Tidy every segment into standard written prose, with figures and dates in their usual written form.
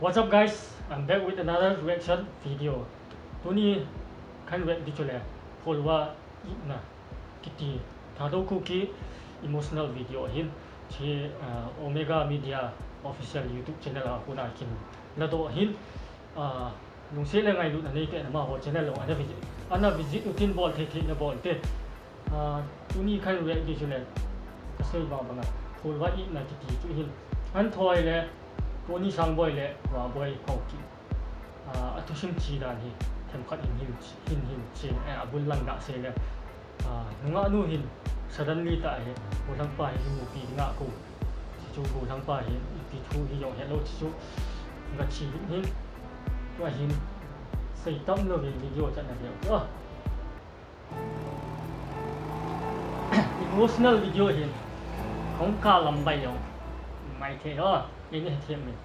What's up guys? I'm back with another reaction video. Tuni kan react di chole folwa na kiti thado ku ki emotional video hin chi Omega Media official YouTube channel a kuna kin na do hin nung se le ngai lu na nei ke na ma ho channel lo ana visit utin bol the the na bol te tuni kan react di chole kasai ba ba na folwa na kiti chu hin an thoi leตัวนี้ช่างบ่อยแหละว่าบ่อยเขากินทุกสิ่งที่ด้านนี้เทมขัดหินเชนบุญลังดาเสเลยงะนู่นหินสะดันลีตาเห็นบุญลังป่าเห็นมูปีงะกูจู่บุญลังป่าเห็นปีทูที่ยองเห็นโลจู่งะชีหินว่าหินใส่ตั้มเลยวิดีโอจัดนะเดียวemotional video เห็นของกาลำใบยองไม่เท่ยังเทียมเลย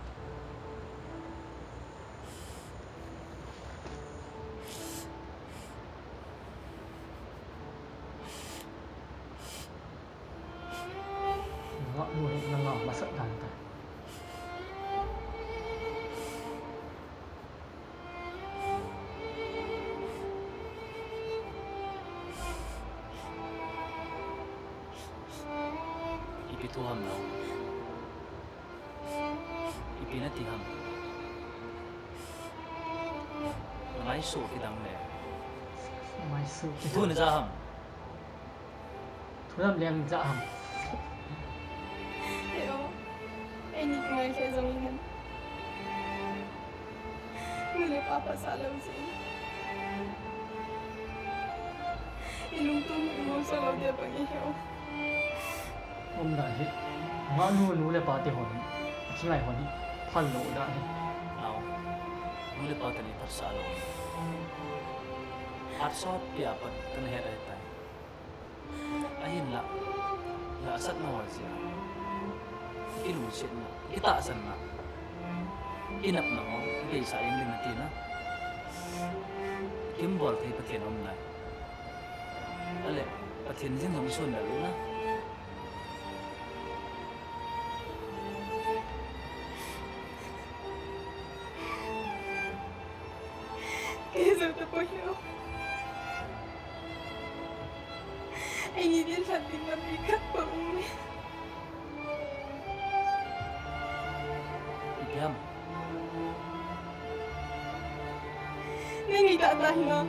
ngọ nuôi nó ngọ mà sợ đàn ta Ipitu ham nào Ipinati ham Mai su ki dang le mai su Tu na za ham thu làm liền dạ hầm Pero anh đi ngay kaya zamingan. Muli papasalaw siya. Ilungtong mo sa loob niya pag-ihaw. hôm nay ngõ nuôi là bảo tiền hồn chỉ ngày hồn phân lộ đã Nào Nu le pa tani par sa lo At sot pia pat tan he dai tai Ahin la asat na wal siya Ilung sit na kita san na Inap na mo Gay sa in din natin na Kimbol kay patien om na Ale patien din ng sun na luna Kaya sa po siya. Ay hindi din sa ating mabigat pa umi. Ipiam Nangitatay na.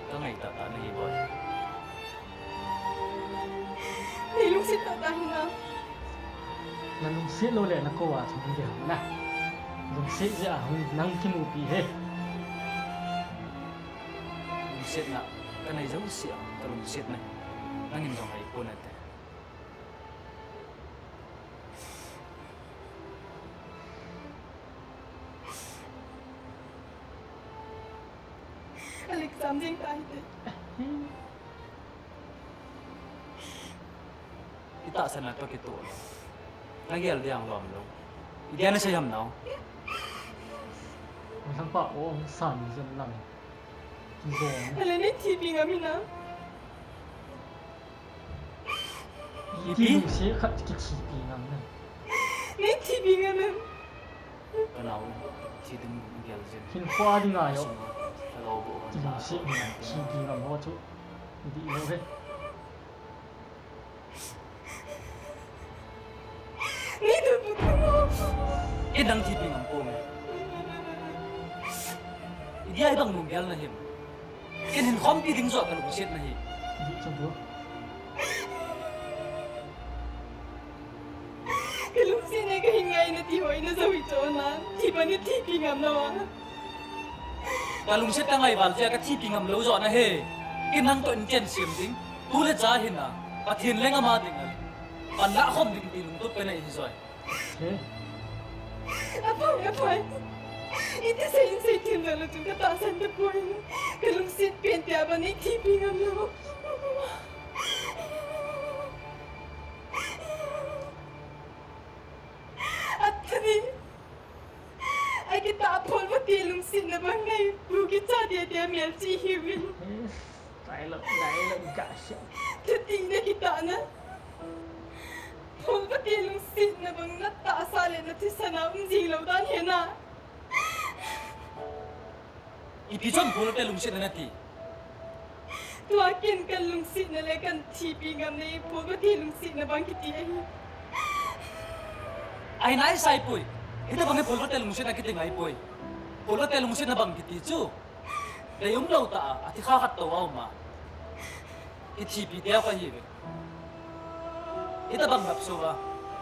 Tangay tata na ibon Nilungsit tatay na. là lùng xít lô lệ nó cô à trong việc nè lùng xít dạ hùng năng kim mù bì hết Lung sit na Kanay zaw siya Talung sit na Nangin dong ay punat eh Alik something tayo. Itaasan na to kito Nagyal di ang luam lo Hindi na siya yam now mình thằng bảo ô sản dân lằng rồi Alam niya, TV nga mina. thì lùng xít khát cái chỉ bì ngang này Niya, TV nga na. Kanaw Chidin gyal dyan hin khoa đi ngài yo Hello po thì lùng xít chỉ bì ngang ho chú đi đâu hết Niya, dapat mo. Idang tipi ng pong Hindi ay bang mungyal na him Kinin kompi ding zo Kalung sit na him đi trong bước Kalungsin na kahingay na tihoy na sa wito na. Tiba niya TV nga na wa. Kalung sit na ngay val Siya ka tipi ngam lo zo na he Kinang to inken sim ding Tulit sa ahin na Pathin leng ama ding al Panlakom ding tilung tut pa na ihisoy thế Apay. Iti sa insay tinalo itong katasan na po. Kalungsit pente aba na TV nga na. At kani, ay kita apol matilong sinabang na bukit sa dia mel si Hiwin. đại lượng cả sự Thật tình na kita na. bang na ta sale na ti sana jing lo dan he na Ipichon polo te lungsit na nati. tua kin kan lungsit na le kan thi pi ngam nei po ko ti lungsit na bang kiti ai Ay nai sai pui. Ito bang polo te lungsit na kiti ngai pui. Polo te lungsit na bang kiti chu. Dayong lo ta ati khakat to aw ma. Iti pi te ka hibe. Ito bang napsuwa.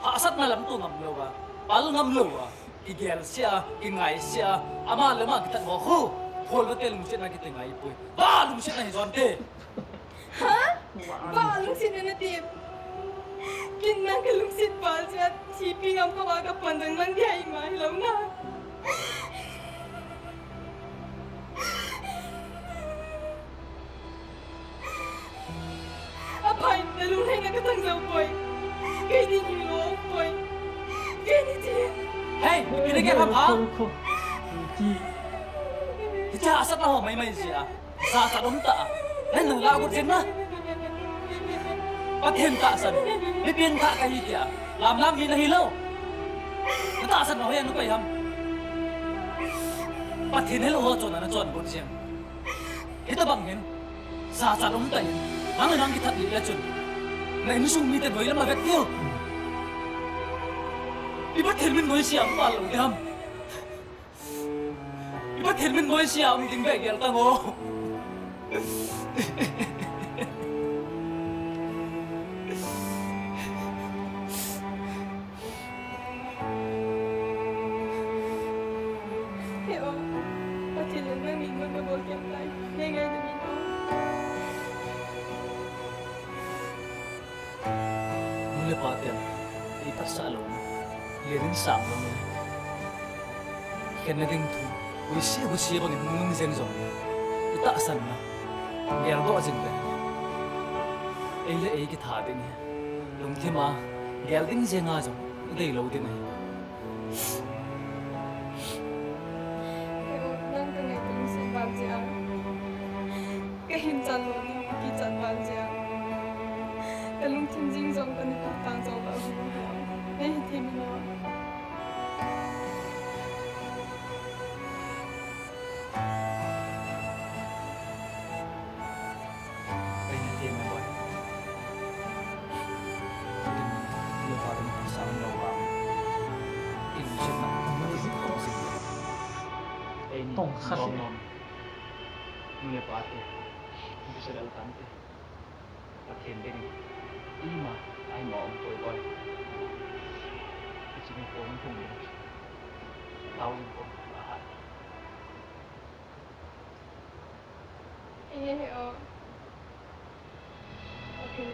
Haasat na lam to ngam lo ba. Pal ngam lo ba. Igel siya, ingay siya. Ama lama kita mo ko. Polo te lungsit na kiti ngai pui. Ba lungsit na hizon te. ha ba lungsit na ti kin na ka lungsit ba ja thi pi ngam ko ka pandang nang di ai mai lo na Apai, nalunay na katang daw, boy. Kaya di niyo, boy. Kaya di din. Hey, pinigyan ka ba? Ko. Ki Ita asat na ho may siya. Sa sarong ta. Ay nang lagot din na. Pathen ta san. Bibien ta kay kya. Lam hinahilaw. Nataasan na ho yan pa yam. Pathen hilo ho chon na chon bot siyang. Ito bangin. Sa sarong ta yan. Ang kita nila chun. Na inisong mitin mo ilang mabek niyo. Iba termin mo siya ang palo yam. Iba termin mo siya ang ting begel tango. Heo, pati lang nang mingon na bol kem tay. Ngay na mingon. Mula patin. Itas sa alon. Lirin sa mo. Kaya na ding tu. Uy siya bang nung zen zong. Itaasan na. Ngayang to asin ba? Ay la ay kita din niya. Lung tima. Ngayang ding siya nga zong. Iday law din eh. Heo, nang ka ngay kung si bang siya. Kahim chan mo ni ki chan bang siya. Kalung tim jing zong ka ni tang zong ba hu. Ngay tim mo. Ay na tiyan mo ba? Hindi pa rin kasama na wang. Ilusyon na. Ay ni. Tong khas Bong ni. nom. Mula patin. Hindi sa daltante. Pathen din. Ima ay mo ang toy. Kasi may po ang pumili. Tawin ko. Lahat. Heo. Okay.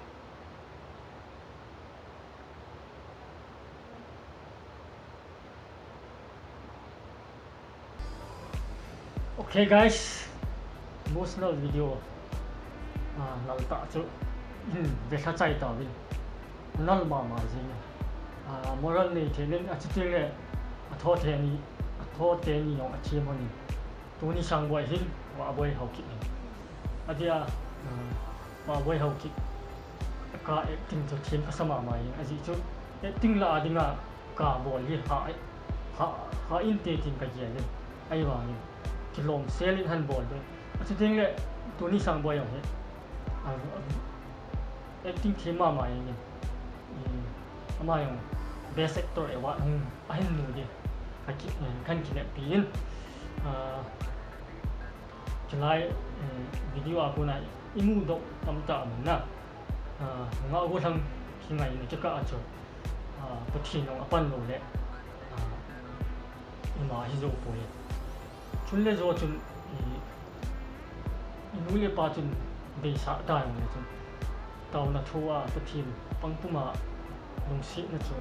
Okay guys, emotional video nal ta chu ve kha chai ta vi nal ma jing moral ni thenin a chi le a tho the ni yong a chi mo ni tu ni sang boy hin wa boy hau ki ni adia wa boy hau ki ka acting chu thim ka sama mai a ji chu acting la adinga ka bol hi ha in te tin ka ji ni ai wa ni ki lom sel in han bol de a chi ting le tu ni sang boy yong he acting thim ma mai ni ama yong best actor e wa a hin nu de a ki kan ki ne pin Julai video aku na imu dok tam ta na nga go thang kingai ni ka acho pathi no apan lo le ima hi zo po ye chunle zo chun inu le pa chun be sa ta yong le chun taw na thua pathi pangpuma long si na chu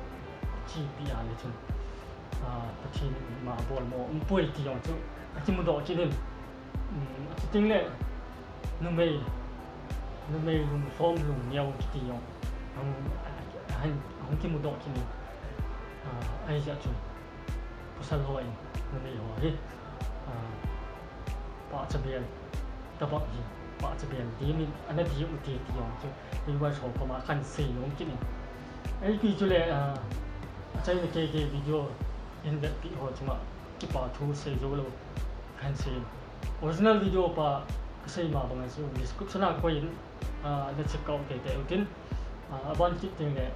chi pi a le chun pathi ma bol mo poi ti yong chu achimu do chi den ting le nu mei lung form lung niao ki yong hong ki mu do ki ni ai ja chu pusal hoi nu mei ho hi pa cha bian ta ba hi pa cha bian di min ana di u ti yong chu ni wa so ko ma kan sei yong ki ni ai ki chu le chơi cái video in that bị họ cuma kipa thu xây rồi lo kan xây original video pa xây mà bằng sự description à có in let's check out cái đầu tiên ban kit tiếng này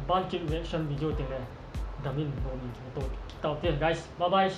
ban kit reaction video tiếng này damin no mi to tao tiền guys bye bye